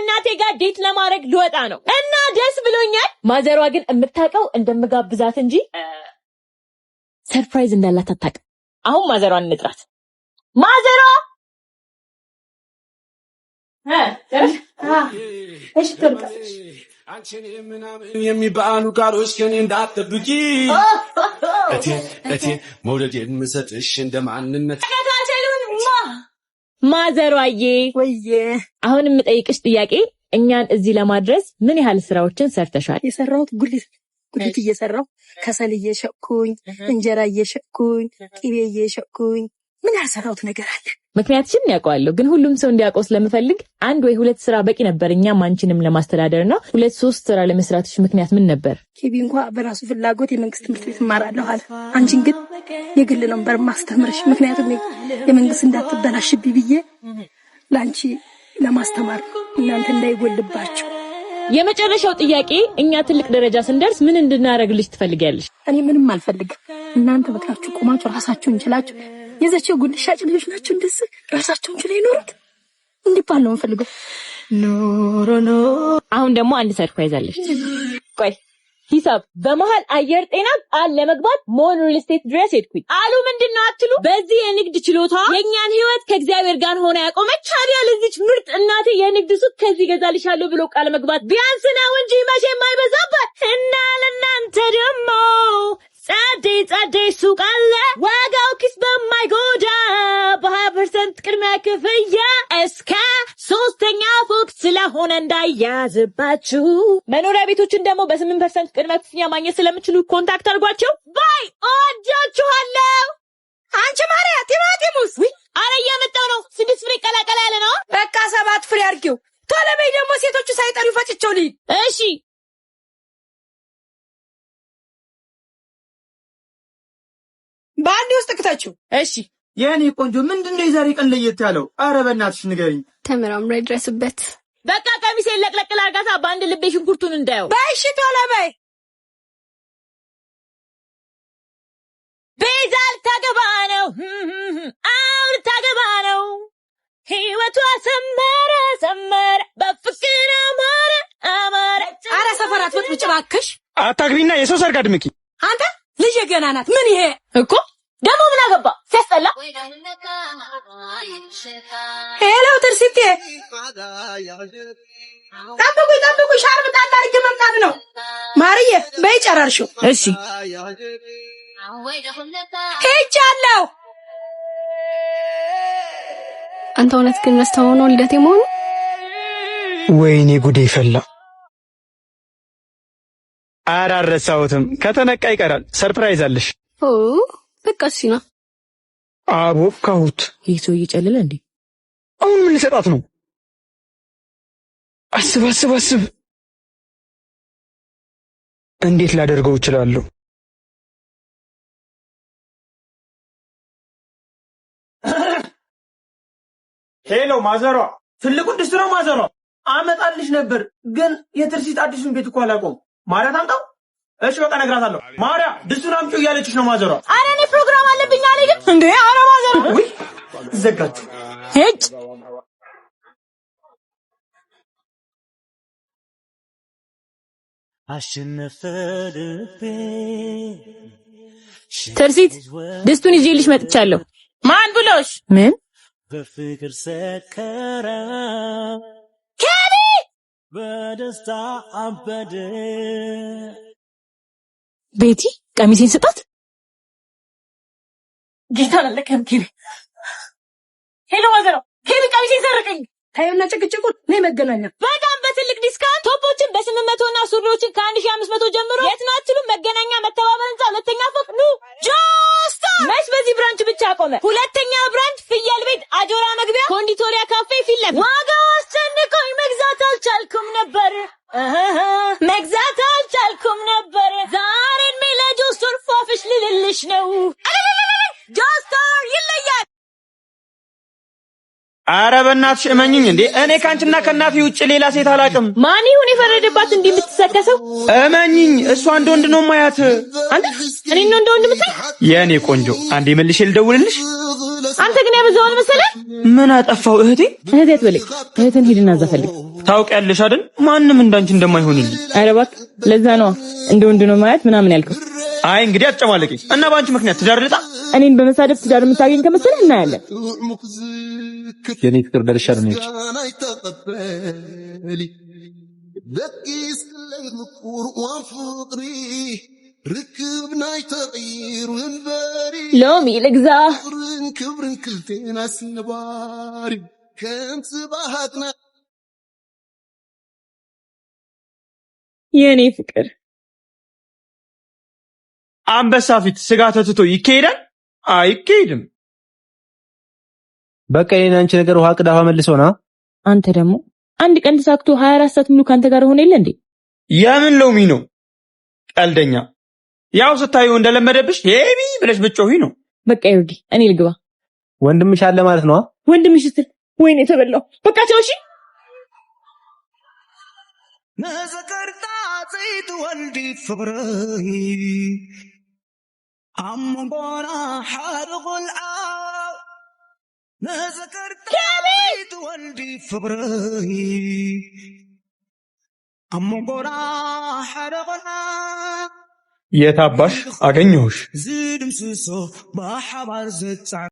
ከእናቴ ጋር ዴት ለማድረግ ልወጣ ነው እና ደስ ብሎኛል። ማዘሯ ግን የምታውቀው እንደምጋብዛት እንጂ ሰርፕራይዝ እንዳላት አታውቅም። አሁን ማዘሯን እንጥራት። ማዘሯ እሺ ተልቀሽ አንቺን ምናምን የሚባሉ ቃሎች ከኔ እንዳትጠብቂ እቴ መውደዴን የምሰጥሽ እንደማንነት ማዘሯዬ ወይዬ አሁን የምጠይቅሽ ጥያቄ እኛን እዚህ ለማድረስ ምን ያህል ስራዎችን ሰርተሻል? የሰራሁት ጉሊት እየሰራሁ ከሰል እየሸኩኝ እንጀራ እየሸኩኝ ቅቤ እየሸኩኝ ምን ያሰራሁት ነገር አለ? ምክንያቱም ያውቀዋለሁ ግን ሁሉም ሰው እንዲያውቀው ስለምፈልግ አንድ ወይ ሁለት ስራ በቂ ነበር። እኛም አንቺንም ለማስተዳደርና ሁለት ሶስት ስራ ለመስራትሽ ምክንያት ምን ነበር? ኬቢ እንኳን በራሱ ፍላጎት የመንግስት ትምህርት ቤት እማራለሁ አለ። አንቺን ግን የግል ነበር ማስተምርሽ። ምክንያቱም የመንግስት እንዳትበላሽብኝ ብዬ ላንቺ ለማስተማር እናንተ እንዳይጎልባችሁ። የመጨረሻው ጥያቄ እኛ ትልቅ ደረጃ ስንደርስ ምን እንድናረግልሽ ትፈልጊያለሽ? እኔ ምንም አልፈልግም። እናንተ በቃችሁ ቆማችሁ ራሳችሁን እንችላችሁ የዘቸው ጉድ ሻጭ ልጆች ናችሁ። እንደዚህ ራሳቸውን ችለው ይኖሩት እንዲባል ነው የምፈልገው። ኖ አሁን ደግሞ አንድ ሰርፕራይዝ አለሽ። ቆይ ሂሳብ በመሃል አየር ጤና ቃል ለመግባት ሞን ሪል ስቴት ድረስ ሄድኩኝ አሉ። ምንድነው አትሉ? በዚህ የንግድ ችሎታ የኛን ህይወት ከእግዚአብሔር ጋር ሆነ ያቆመች ታዲያ ለዚች ምርጥ እናቴ የንግድ ሱቅ ከዚህ ገዛልሻለሁ ብሎ ቃል መግባት ቢያንስ ነው እንጂ መቼም አይበዛባት። እና ለእናንተ ደግሞ ጸደይ ሱቅ አለ ዋጋው ኪስ በማይጎዳ በ20% ቅድመ ክፍያ እስከ 3ኛ ፎቅ ስለሆነ እንዳያዝባችሁ። መኖሪያ ቤቶችን ደግሞ በ8% ቅድመ ክፍያ ማግኘት ስለምችሉ ኮንታክት አድርጓቸው። ባይ እወዳችኋለሁ። አንቺ ማርያ ቲማቲሙስ አረ እየመጣው ነው። 6 ፍሬ ቀላቀላ ያለ ነው። በቃ 7 ፍሬ አድርጊው። ቶሎ በይ ደግሞ ሴቶቹ ሳይጠሩ ፈጭቸው ልሂድ። እሺ ባንዲ ውስጥ ክተቹ። እሺ የኔ ቆንጆ ምንድነው የዛሬ ቀን ለየት ያለው? አረ በእናትሽ ንገሪኝ። ተመራምራ ይድረስበት። በቃ ቀሚሴን ለቅለቅ ላርጋታ በአንድ ልቤ ሽንኩርቱን እንዳየው። በይ እሺ ቶሎ በይ። ቤዛል ታገባ ነው አውር ታገባ ነው ህይወቷ ሰመረ በፍቅር አማረ። አረ ሰፈራት ወጥብጭ ባክሽ። አታግቢና የሰው ሰርግ አድምቂ። አንተ ልጅ ገና ናት። ምን ይሄ እኮ ደሞ ምን አገባ ሲያስጠላ። ሄሎ ትርሲቴ ጠብቁ ሻርብ ጣል አድርጌ መምጣት ነው። ማርዬ በይ ጨራርሽው። እሺ ሄጃለሁ። አንተ እውነት ግን ረስተኸው ነው ልደቴ መሆኑ? ወይኔ ጉዴ ፈላ። አራረሳውትም ከተነቃ ይቀራል። ሰርፕራይዝ አለሽ። በቃ ሲና አቦካሁት። ይሄ ሰው እየጨለለ እንዴ? አሁን ምን ልሰጣት ነው? አስብ እንዴት ላደርገው እችላለሁ? ሄሎ ማዘሯ፣ ትልቁን ድስት ነው ማዘሯ። አመጣልሽ ነበር ግን የትርሲት አዲሱን ቤት እኮ አላውቀውም። ማርያ ታምጣው። እሺ በቃ እነግራታለሁ። ማርያ ድስቱን አምጪው እያለችሽ ነው ማዘሯ። አረ እኔ ፕሮግራም አለብኝ አለኝ እንዴ? አረ ማዘሯ ወይ ዘጋችሁ። ሄጭ ትርሲት ድስቱን ይዤልሽ መጥቻለሁ። ማን ብሎሽ? ምን በፍቅር ሰከረ ከቢ በደስታ አበደ። ቤቲ ቀሚሴን ስጣት። ጌታ ለከም ከቢ ሄሎ ማዘሯ፣ ከቢ ቀሚሴን ሰረቀኝ። ታዩና ጭቅጭቁን ነይ መገናኛ በጣም በትልቅ ዲስካውንት ቶፖችን በ800 እና ሱሪዎችን ከ1500 ጀምሮ። የት ነው አትሉም? መገናኛ መተባበር ህንጻ ሁለተኛ ፎቅ ኑ። ጆስታ መች በዚህ ብራንች ብቻ ቆመ። ሁለተኛ ብራንች ፍየል ቤት አጆራ መግቢያ ኮንዲቶሪያ ካፌ ፊት ለፊት። ዋጋው አስጨንቆኝ መግዛት አልቻልኩም ነበር ዛሬ እድሜ ለጆስቶር ፏፍሽ ልልልሽ ነው። ጆስቶር ይለያል። አረ በእናትሽ እመኝኝ እንዴ እኔ ካንቺና ከናፊ ውጭ ሌላ ሴት አላውቅም። ማን ይሁን የፈረደባት እንዲህ የምትሰከሰው? እመኝኝ እሷ እንደ ወንድ ነው ማያት። አንተ እኔ ነው እንደ ወንድ የምታይ? የኔ ቆንጆ አንዴ መልሼ ልደውልልሽ። አንተ ግን ያበዛውን መሰለህ። ምን አጠፋው እህቴ? እህቴ አትበለኝ። እህትን ሂድና እዛ ፈልግ። ታውቂያለሽ አይደል ማንም እንዳንቺ እንደማይሆንልኝ። ኧረ እባክህ ለዛ ነው እንደ ወንድ ነው ማለት ምናምን ያልከው። አይ እንግዲህ አትጨማለቂ እና ባንቺ ምክንያት ትዳር ልጣ። እኔን በመሳደብ ትዳር የምታገኝ ከመሰለህ እናያለን። የኔ ፍቅር ደርሻለሁ ነች بكيس الليل قرآن فقري ركبنا تغيير ونباري لومي لقزا كبرن كلتنا سنباري كنت بهاتنا የኔ ፍቅር አንበሳ ፊት ስጋ ተትቶ ይካሄዳል? አይካሄድም። በቃ የኔ አንቺ ነገር ውሃ ቅዳዋ መልሶና አንተ ደግሞ አንድ ቀን ተሳክቶ 24 ሰዓት ሙሉ ካንተ ጋር ሆነ የለ እንዴ? የምን ሎሚ ነው? ቀልደኛ። ያው ስታዩ እንደለመደብሽ ሄቢ ብለሽ ብጮሂ ነው። በቃ ይርዲ እኔ ልግባ። ወንድምሽ አለ ማለት ነው? ወንድምሽ ስትል ወይኔ ተበላው። በቃ ተውሺ نذكرت عطيت والدي فبراي عمقنا حارق العاب نذكرت عطيت والدي فبراي عمقنا حارق العاب የታባሽ አገኘሁሽ زيد مسوسو بحبار زيت